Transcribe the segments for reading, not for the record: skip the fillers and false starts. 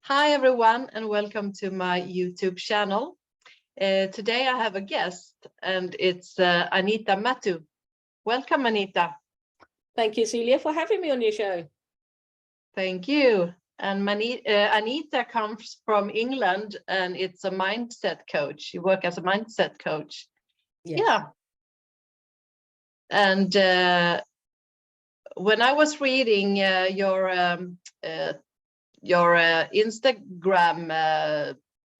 Hi everyone, and welcome to my YouTube channel. Today I have a guest, and it's Anita Mattu. Welcome, Anita. Thank you, Celia, for having me on your show. Thank you. And Anita comes from England, and it's a mindset coach. You work as a mindset coach. Yes. Yeah. And when I was reading your Instagram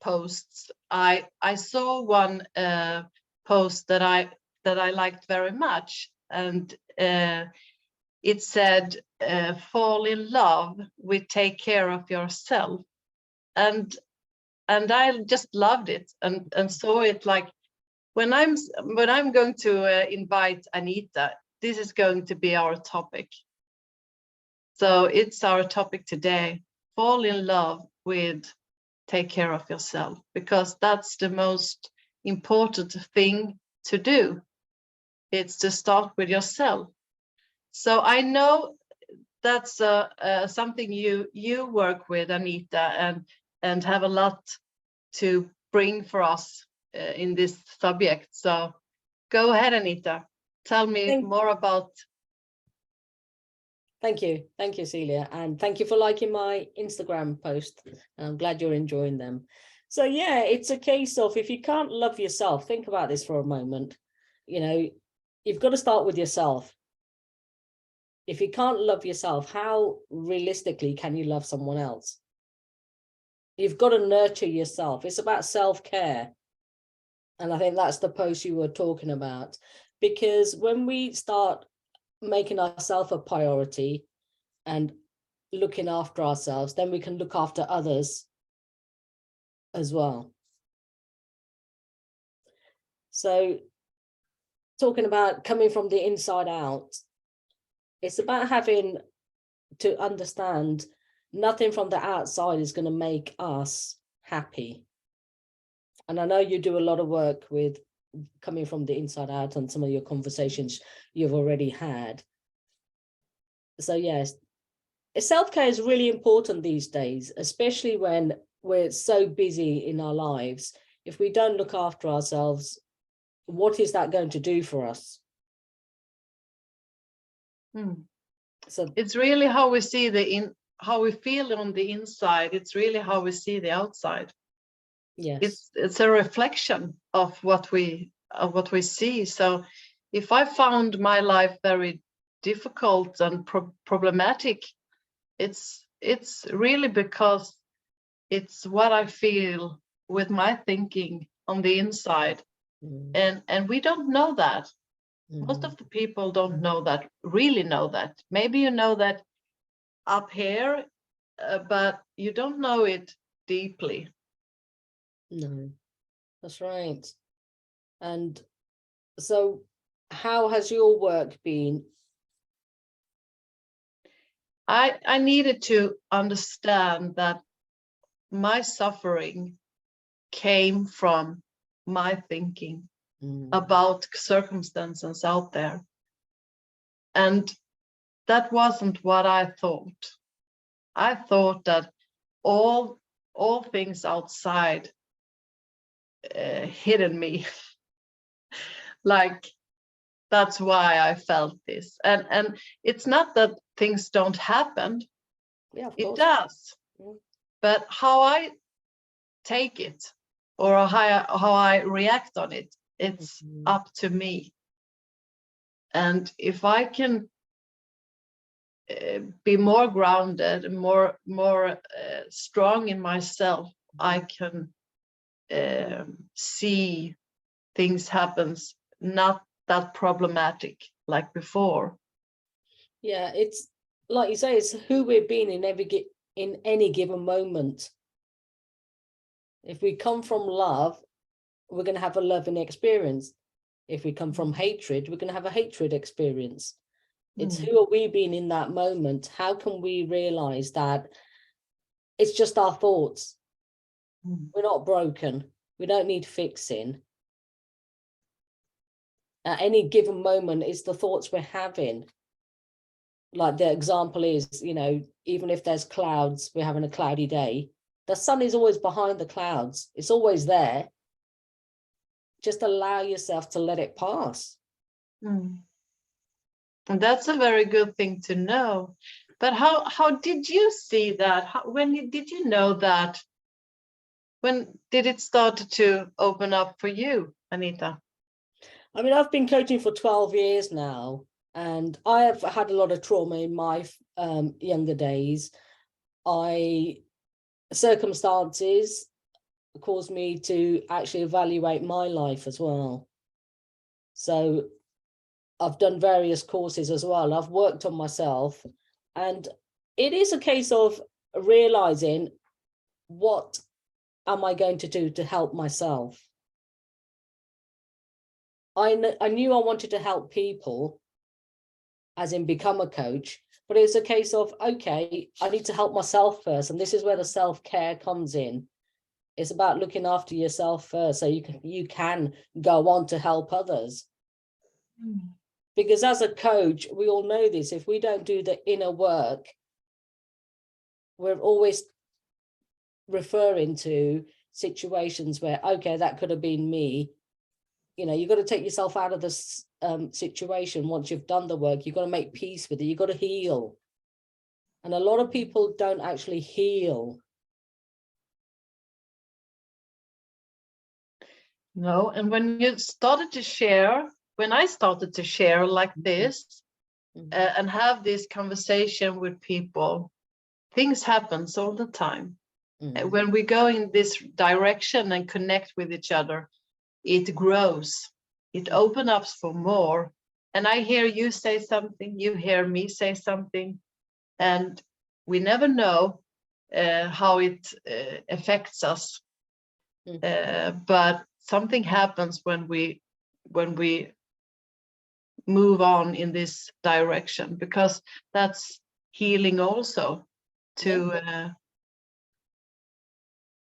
posts, I saw one post that I liked very much, and it said, "Fall in love with take care of yourself," and I just loved it and saw it like when I'm going to invite Anita, this is going to be our topic. So it's our topic today. Fall in love with take care of yourself, because that's the most important thing to do. It's to start with yourself. So I know that's something you work with, Anita, and have a lot to bring for us in this subject. So go ahead, Anita. Tell me more about. Thank you, Celia, and thank you for liking my Instagram post. I'm glad you're enjoying them. So yeah, it's a case of, if you can't love yourself, think about this for a moment. You know, you've got to start with yourself. If you can't love yourself, how realistically can you love someone else? You've got to nurture yourself. It's about self-care. And I think that's the post you were talking about, because when we start making ourselves a priority and looking after ourselves, then we can look after others as well. So talking about coming from the inside out, it's about having to understand nothing from the outside is going to make us happy. And I know you do a lot of work with coming from the inside out on some of your conversations you've already had. So yes, self-care is really important these days, especially when we're so busy in our lives. If we don't look after ourselves, what is that going to do for us? So it's really how we see how we feel on the inside. It's really how we see the outside. Yes, it's a reflection of what we see. So if I found my life very difficult and problematic, it's really because it's what I feel with my thinking on the inside. And we don't know that. Most of the people don't know that, really know that. Maybe you know that up here, but you don't know it deeply. No, that's right. And so how has your work been? I needed to understand that my suffering came from my thinking about circumstances out there. And that wasn't what I thought. I thought that all things outside hidden me. Like, that's why I felt this. And it's not that things don't happen. Yeah, it does. Yeah. But how I take it or how I react on it, it's up to me. And if I can be more grounded and more strong in myself, I can see things happens not that problematic like before. Yeah, it's like you say, it's who we've been in any given moment. If we come from love, we're going to have a loving experience. If we come from hatred, we're going to have a hatred experience. It's who are we being in that moment? How can we realize that it's just our thoughts? We're not broken. We don't need fixing. At any given moment, it's the thoughts we're having. Like the example is, you know, even if there's clouds, we're having a cloudy day, The sun is always behind the clouds. It's always there. Just allow yourself to let it pass. And that's a very good thing to know. But how did you see that? Did you know that? When did it start to open up for you, Anita? I mean, I've been coaching for 12 years now, and I have had a lot of trauma in my younger days. Circumstances caused me to actually evaluate my life as well. So I've done various courses as well. I've worked on myself, and it is a case of realizing, what am I going to do to help myself? I knew I wanted to help people, as in become a coach, but it's a case of, okay, I need to help myself first. And this is where the self-care comes in. It's about looking after yourself first, so you can go on to help others. Because as a coach, we all know this, if we don't do the inner work, we're always referring to situations where, okay, that could have been me. You've got to take yourself out of this situation. Once you've done the work, you've got to make peace with it. You've got to heal. And a lot of people don't actually heal. No, and when I started to share like this, and have this conversation with people, things happens all the time. When we go in this direction and connect with each other, it grows. It opens up for more. And I hear you say something, you hear me say something, and we never know how it affects us. But something happens when we move on in this direction, because that's healing also, to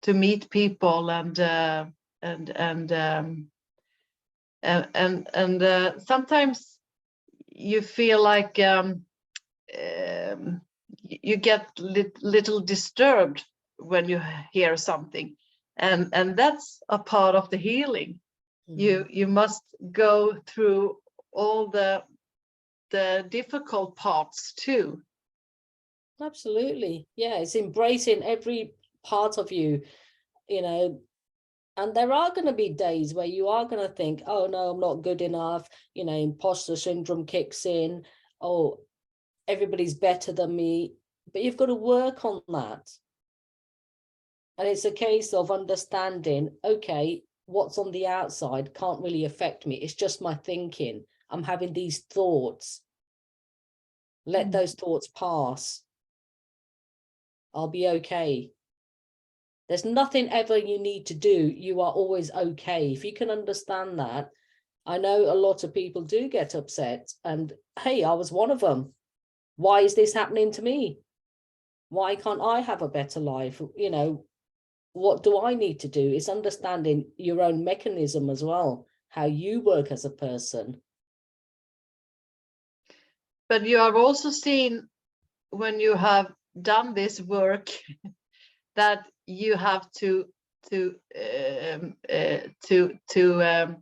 meet people and sometimes you feel like you get little disturbed when you hear something, and that's a part of the healing. You must go through all the difficult parts too. Absolutely. Yeah, it's embracing every part of you, and there are going to be days where you are going to think, oh no, I'm not good enough, imposter syndrome kicks in, oh, everybody's better than me. But you've got to work on that. And it's a case of understanding, okay, what's on the outside can't really affect me. It's just my thinking. I'm having these thoughts. Let those thoughts pass. I'll be okay. There's nothing ever you need to do. You are always okay. If you can understand that. I know a lot of people do get upset, and hey, I was one of them. Why is this happening to me? Why can't I have a better life? What do I need to do? It's understanding your own mechanism as well, how you work as a person. But you have also seen, when you have done this work, that you have to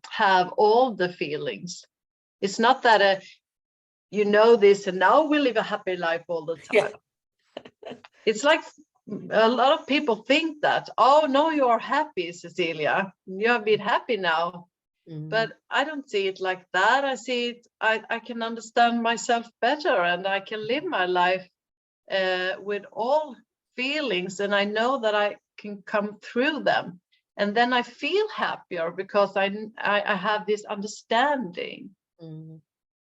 have all the feelings. It's not that this and now we live a happy life all the time. Yeah. It's like a lot of people think that, oh no, you are happy, Cecilia, you have been happy now. But I don't see it like that. I see it, I can understand myself better, and I can live my life with all feelings, and I know that I can come through them, and then I feel happier because I have this understanding.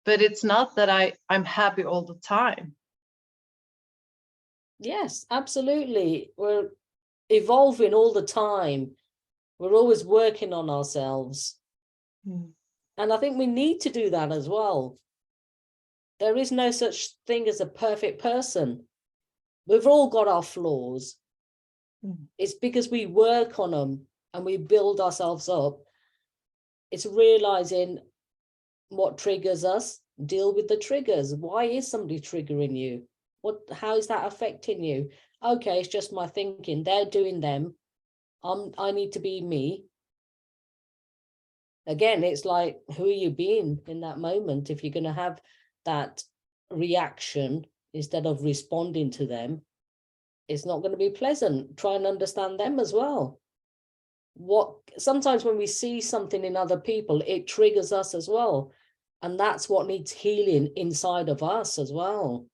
But it's not that I'm happy all the time. Yes, absolutely. We're evolving all the time. We're always working on ourselves. And I think we need to do that as well. There is no such thing as a perfect person. We've all got our flaws. It's because we work on them and we build ourselves up. It's realizing what triggers us, deal with the triggers. Why is somebody triggering you? How is that affecting you? Okay, it's just my thinking. They're doing them. I need to be me. Again, it's like, who are you being in that moment? If you're going to have that reaction instead of responding to them, it's not going to be pleasant. Try and understand them as well. Sometimes when we see something in other people, it triggers us as well. And that's what needs healing inside of us as well.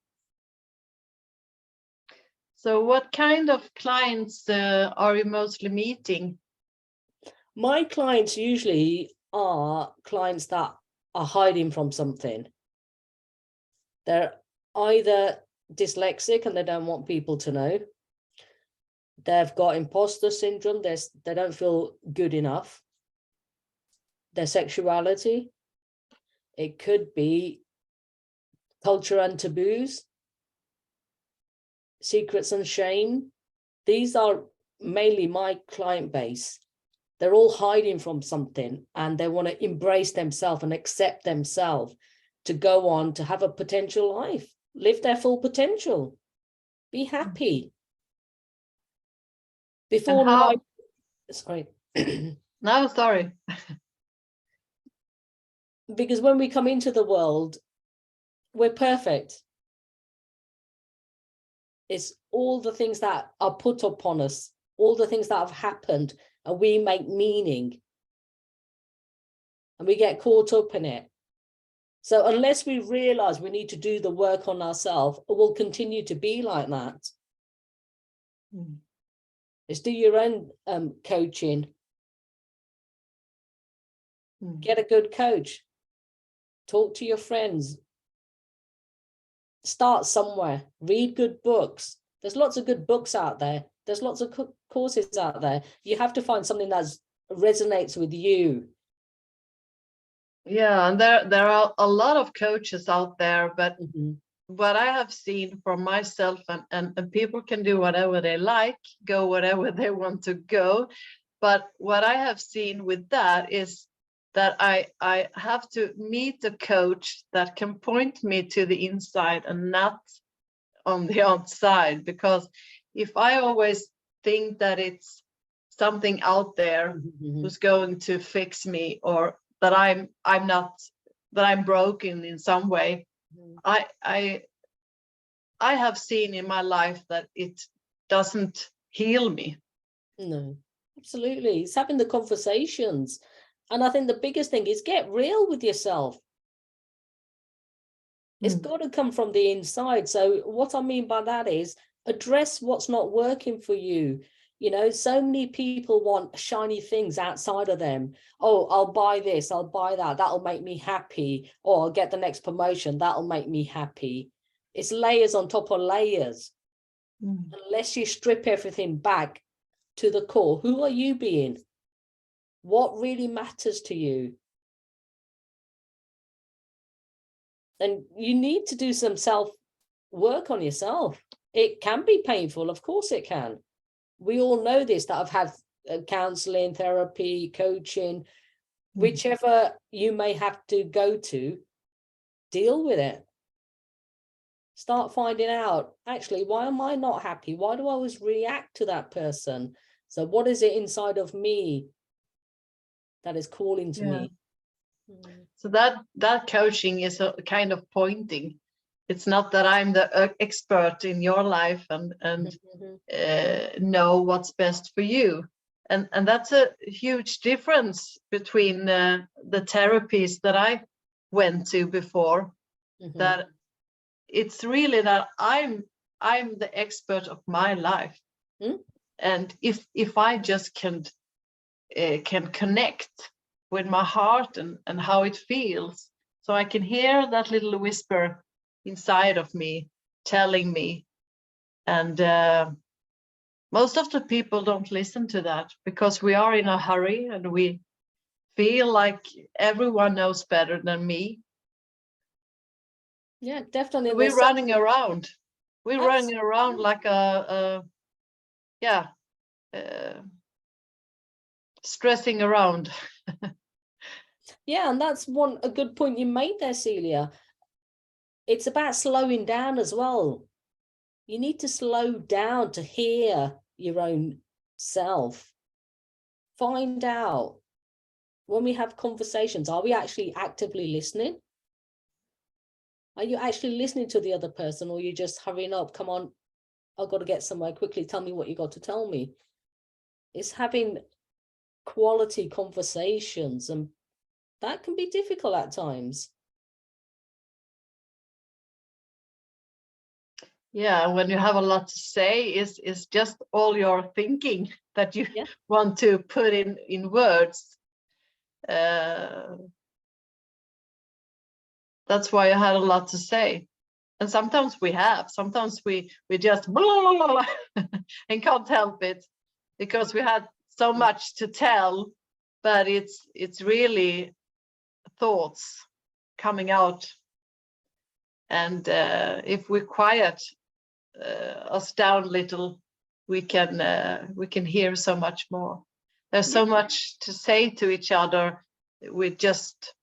So what kind of clients are you mostly meeting? My clients usually are clients that are hiding from something. They're either dyslexic and they don't want people to know. They've got imposter syndrome. They don't feel good enough. Their sexuality. It could be culture and taboos, secrets and shame. These are mainly my client base. They're all hiding from something and they want to embrace themselves and accept themselves to go on to have a potential life, live their full potential, be happy. Before life, sorry. No, sorry. Because when we come into the world, we're perfect. It's all the things that are put upon us, all the things that have happened, and we make meaning. And we get caught up in it. So unless we realize we need to do the work on ourselves, we'll continue to be like that. Just do your own coaching. Get a good coach. Talk to your friends. Start somewhere. Read good books. There's lots of good books out there. There's lots of courses out there. You have to find something that resonates with you. Yeah, and there are a lot of coaches out there, but what I have seen for myself, and people can do whatever they like, go whatever they want to go. But what I have seen with that is that I have to meet a coach that can point me to the inside and not on the outside. Because if I always think that it's something out there who's going to fix me, or that I'm not, that I'm broken in some way, I have seen in my life that it doesn't heal me. No, absolutely. It's having the conversations. And I think the biggest thing is get real with yourself. It's got to come from the inside. So what I mean by that is address what's not working for you. You know, so many people want shiny things outside of them. Oh, I'll buy this, I'll buy that. That'll make me happy. Or I'll get the next promotion. That'll make me happy. It's layers on top of layers. Unless you strip everything back to the core, who are you being? What really matters to you? And you need to do some self-work on yourself. It can be painful, of course it can. We all know this, that I've had counseling, therapy, coaching, whichever you may have to go to, deal with it. Start finding out, actually, why am I not happy? Why do I always react to that person? So what is it inside of me that is calling to me? So that coaching is a kind of pointing. It's not that I'm the expert in your life and know what's best for you. And that's a huge difference between the therapies that I went to before. That it's really that I'm the expert of my life. And if I just can connect with my heart and how it feels, so I can hear that little whisper inside of me telling me, and most of the people don't listen to that because we are in a hurry and we feel like everyone knows better than me. Yeah, definitely. We're running around. We're running around like stressing around. Yeah, and that's a good point you made there, Celia. It's about slowing down as well. You need to slow down to hear your own self. Find out, when we have conversations, are we actually actively listening? Are you actually listening to the other person, or are you just hurrying up? Come on, I've got to get somewhere quickly. Tell me what you got to tell me. It's having quality conversations, and that can be difficult at times. Yeah, when you have a lot to say, is just all your thinking that you Yeah. want to put in words. That's why I had a lot to say. And sometimes sometimes we just blah, blah, blah, blah, and can't help it because we had so much to tell, but it's really thoughts coming out. And if we quiet us down a little, we can hear so much more. There's so much to say to each other with just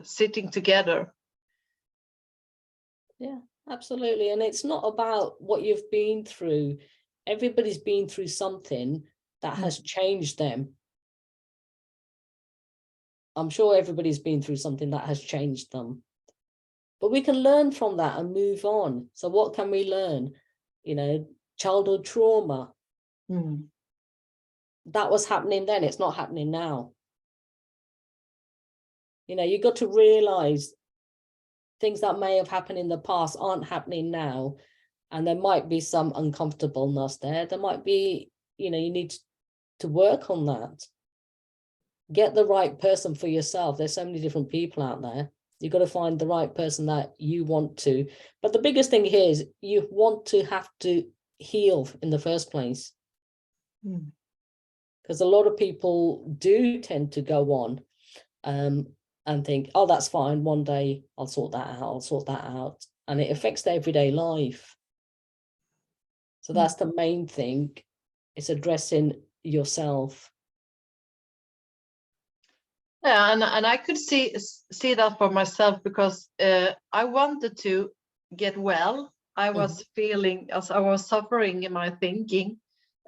sitting together. Yeah, absolutely. And it's not about what you've been through. Everybody's been through something that has changed them. I'm sure everybody's been through something that has changed them. But we can learn from that and move on. So what can we learn? You know, childhood trauma. That was happening then. It's not happening now. You know, you've got to realize things that may have happened in the past aren't happening now. And there might be some uncomfortableness there. There might be, you know, you need to work on that. Get the right person for yourself. There's so many different people out there. You've got to find the right person that you want to. But the biggest thing here is you want to have to heal in the first place. Because a lot of people do tend to go on and think, oh, that's fine. One day I'll sort that out. I'll sort that out. And it affects their everyday life. So that's the main thing. It's addressing yourself. Yeah, and I could see that for myself because I wanted to get well. I was feeling, as I was suffering in my thinking,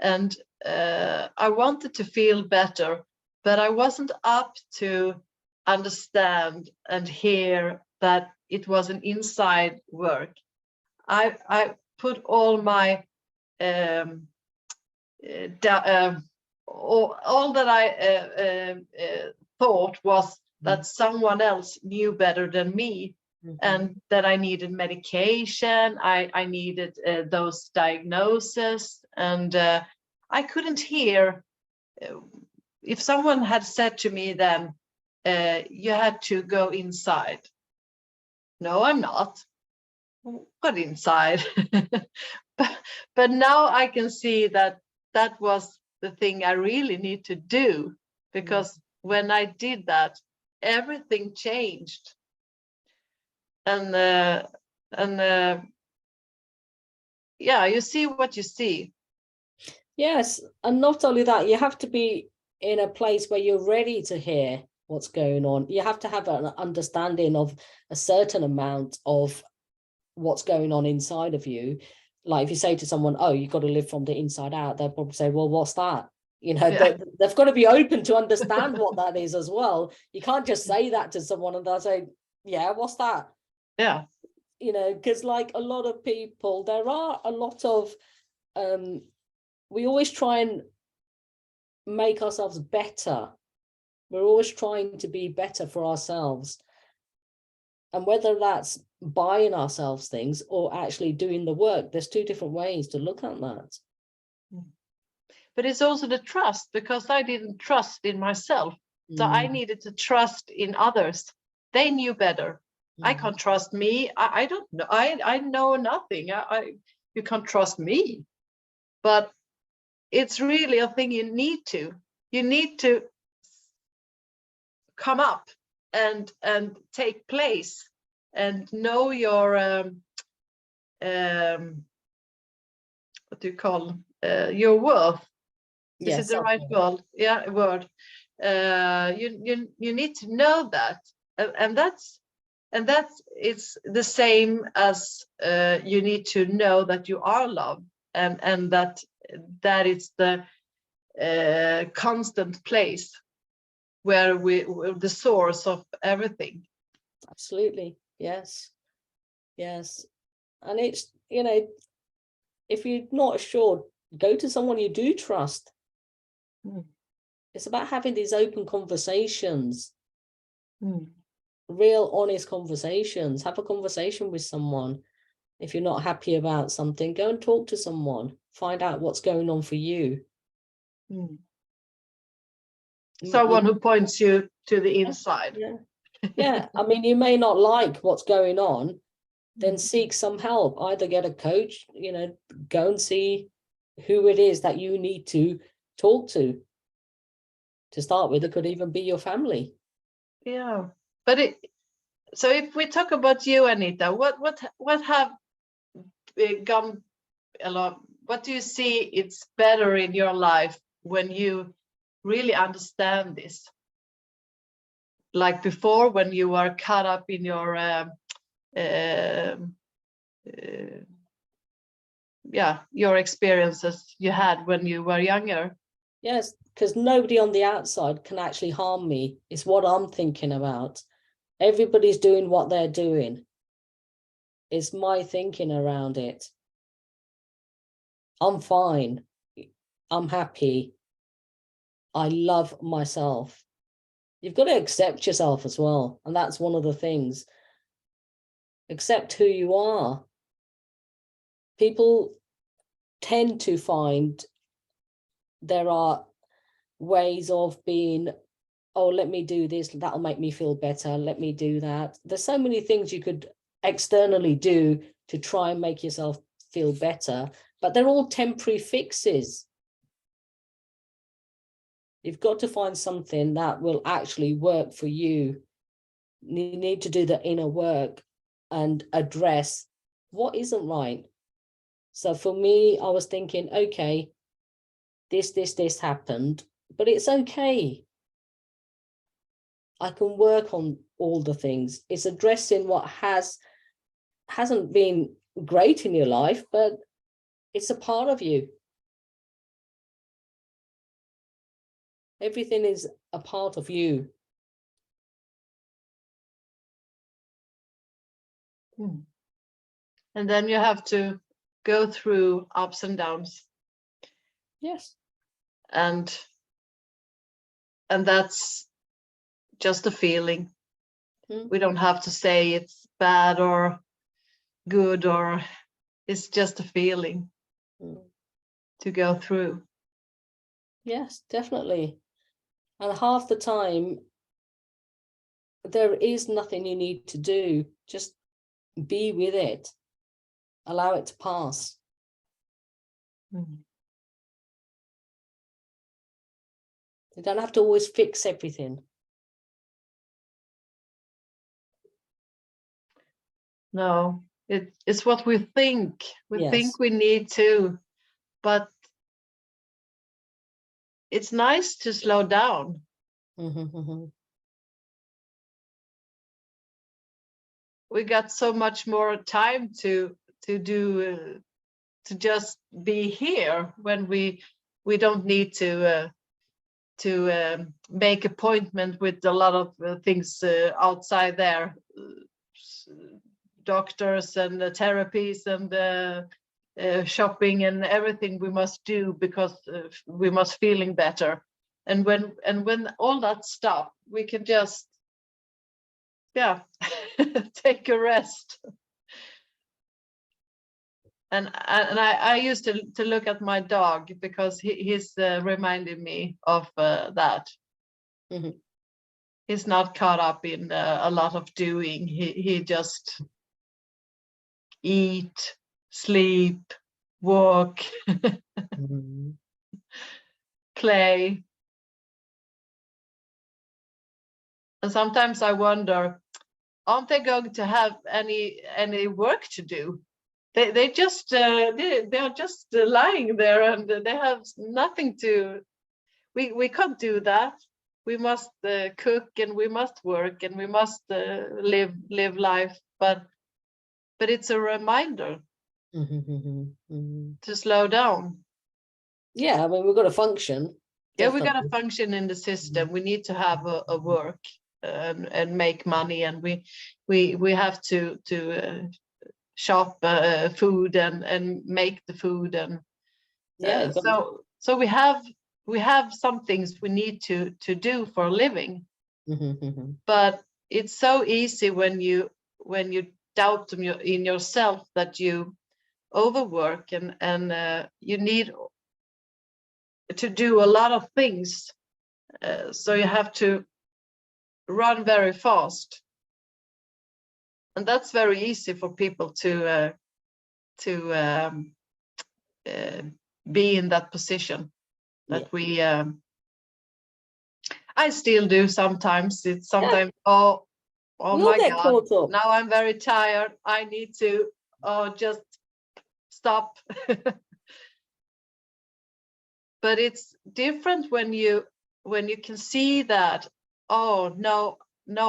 and I wanted to feel better, but I wasn't up to understand and hear that it was an inside work. I put all my all that I thought was that someone else knew better than me, and that I needed medication. I needed those diagnoses, and I couldn't hear. If someone had said to me then, you had to go inside. No, I'm not. But inside. but now I can see that that was the thing I really need to do, because when I did that, everything changed. And yeah, you see what you see. Yes, and not only that, you have to be in a place where you're ready to hear what's going on. You have to have an understanding of a certain amount of what's going on inside of you. Like if you say to someone, oh, you've got to live from the inside out, they'll probably say, well, what's that? You know, they've got to be open to understand what that is as well. You can't just say that to someone and they'll say, yeah, what's that? Yeah. You know, because like a lot of people, there are a lot of, we always try and make ourselves better. We're always trying to be better for ourselves. And whether that's buying ourselves things or actually doing the work, there's two different ways to look at that. But it's also the trust, because I didn't trust in myself. So I needed to trust in others. They knew better. I can't trust me. I don't know. I know nothing. You can't trust me. But it's really a thing you need to. You need to come up and take place and know your what do you call your worth? Is it the right word? Yeah, word. You need to know that, and that's and it's the same as you need to know that you are loved, and that it's the constant place where we're the source of everything. Absolutely. Yes. Yes. And it's, you know, if you're not sure, go to someone you do trust. Mm. It's about having these open conversations, Mm. real honest conversations. Have a conversation with someone. If you're not happy about something, go and talk to someone. Find out what's going on for you. Mm. Someone who points you to the inside. Yeah. Yeah. I mean, you may not like what's going on, then seek some help. Either get a coach, you know, go and see who it is that you need to talk to. To start with, it could even be your family. Yeah, but so if we talk about you, Anita, what have gone along? What do you see it's better in your life when you really understand this? Like before, when you were caught up in your your experiences you had when you were younger. Yes, because nobody on the outside can actually harm me. It's what I'm thinking about. Everybody's doing what they're doing. It's my thinking around it. I'm fine. I'm happy. I love myself. You've got to accept yourself as well. And that's one of the things. Accept who you are. People tend to find there are ways of being, oh, let me do this, that'll make me feel better, let me do that. There's so many things you could externally do to try and make yourself feel better, but they're all temporary fixes. You've got to find something that will actually work for you. You need to do the inner work and address what isn't right. So for me, I was thinking, okay, this happened, but it's okay. I can work on all the things. It's addressing what hasn't been great in your life, but it's a part of you. Everything is a part of you. And then you have to go through ups and downs. Yes. And that's just a feeling. We don't have to say it's bad or good, or it's just a feeling to go through. Yes, definitely. And half the time, there is nothing you need to do. Just be with it. Allow it to pass. You don't have to always fix everything. No, it's what we think. We Yes. think we need to, but it's nice to slow down. We got so much more time to do to just be here when we don't need to make appointment with a lot of things outside there, doctors and therapies and shopping and everything we must do because we must feeling better. And when all that stuff, we can just take a rest. And I used to look at my dog because he's reminded me of that. He's not caught up in a lot of doing. He just eat, sleep, walk, play. And sometimes I wonder, aren't they going to have any work to do? They just they're just lying there and they have nothing to. We can't do that. we must cook and we must work and we must live life, but it's a reminder to slow down. Yeah, I mean, we've got to function. Yeah, we got to Definitely. function in the system. We need to have a work and make money, and we have to shop food and make the food, and Yeah, you've got so we have some things we need to do for a living. But it's so easy when you doubt in yourself that you overwork and you need to do a lot of things, so you have to run very fast, and that's very easy for people to be in that position that we I still do sometimes. It's sometimes oh my get God, caught up. now I'm very tired, I need to just stop. But it's different when you can see that, oh no,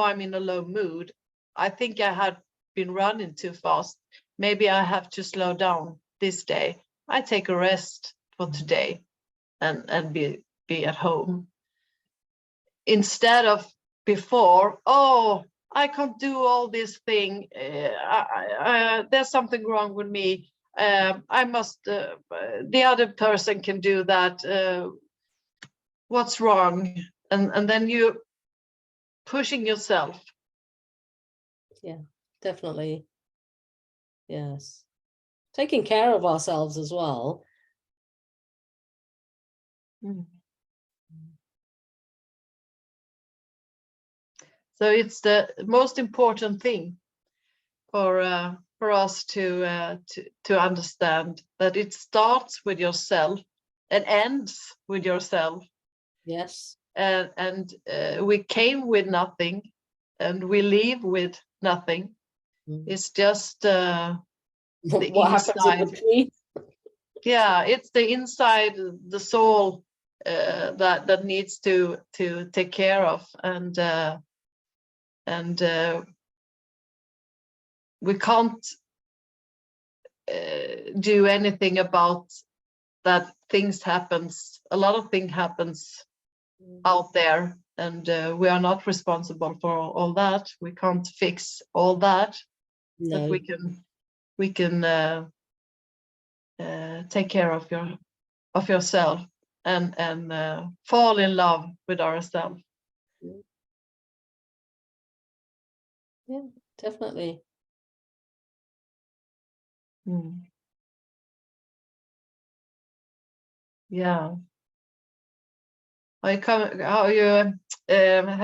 I'm in a low mood, I think I had been running too fast, maybe I have to slow down this day, I take a rest for today and be at home, instead of before, oh, I can't do all this thing, there's something wrong with me, I must, the other person can do that, what's wrong, and then you pushing yourself. Yeah, definitely. Yes, taking care of ourselves as well. So it's the most important thing for us to understand that it starts with yourself and ends with yourself. Yes. And we came with nothing and we leave with nothing. It's just the what happens in between. Yeah, it's the inside, the soul that needs to take care of, and we can't do anything about that. Things happens, a lot of things happens out there, and we are not responsible for all that. We can't fix all that. No. But we can take care of yourself and fall in love with ourselves. Yeah, definitely. Yeah. Have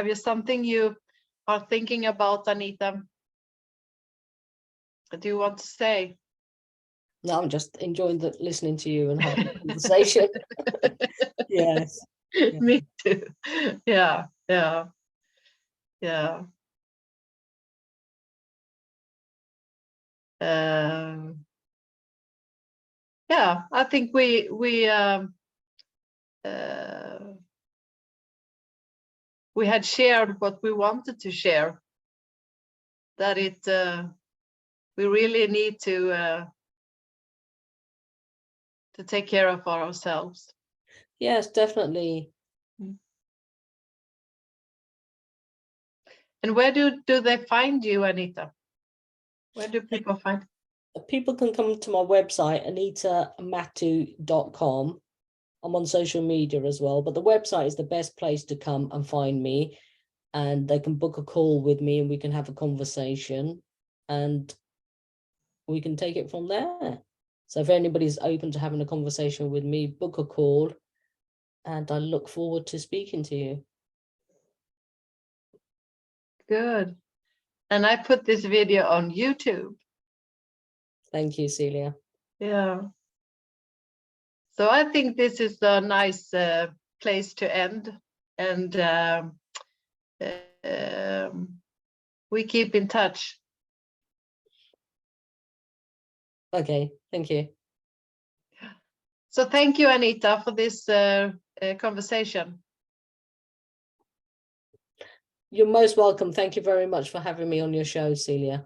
you something you are thinking about, Anita? Do you want to say? No, I'm just enjoying listening to you and having a conversation. Yes. Yeah. Me too. Yeah. Yeah. Yeah. Yeah, I think we had shared what we wanted to share, that we really need to take care of ourselves. Yes, definitely. And where do they find you, Anita? Where do people find? People can come to my website, anitamattu.com. I'm on social media as well, but the website is the best place to come and find me, and they can book a call with me and we can have a conversation and we can take it from there. So if anybody's open to having a conversation with me, book a call, and I look forward to speaking to you. Good. And I put this video on YouTube. Thank you, Celia. Yeah. So I think this is a nice place to end, and we keep in touch. Okay, thank you. So thank you, Anita, for this conversation. You're most welcome. Thank you very much for having me on your show, Celia.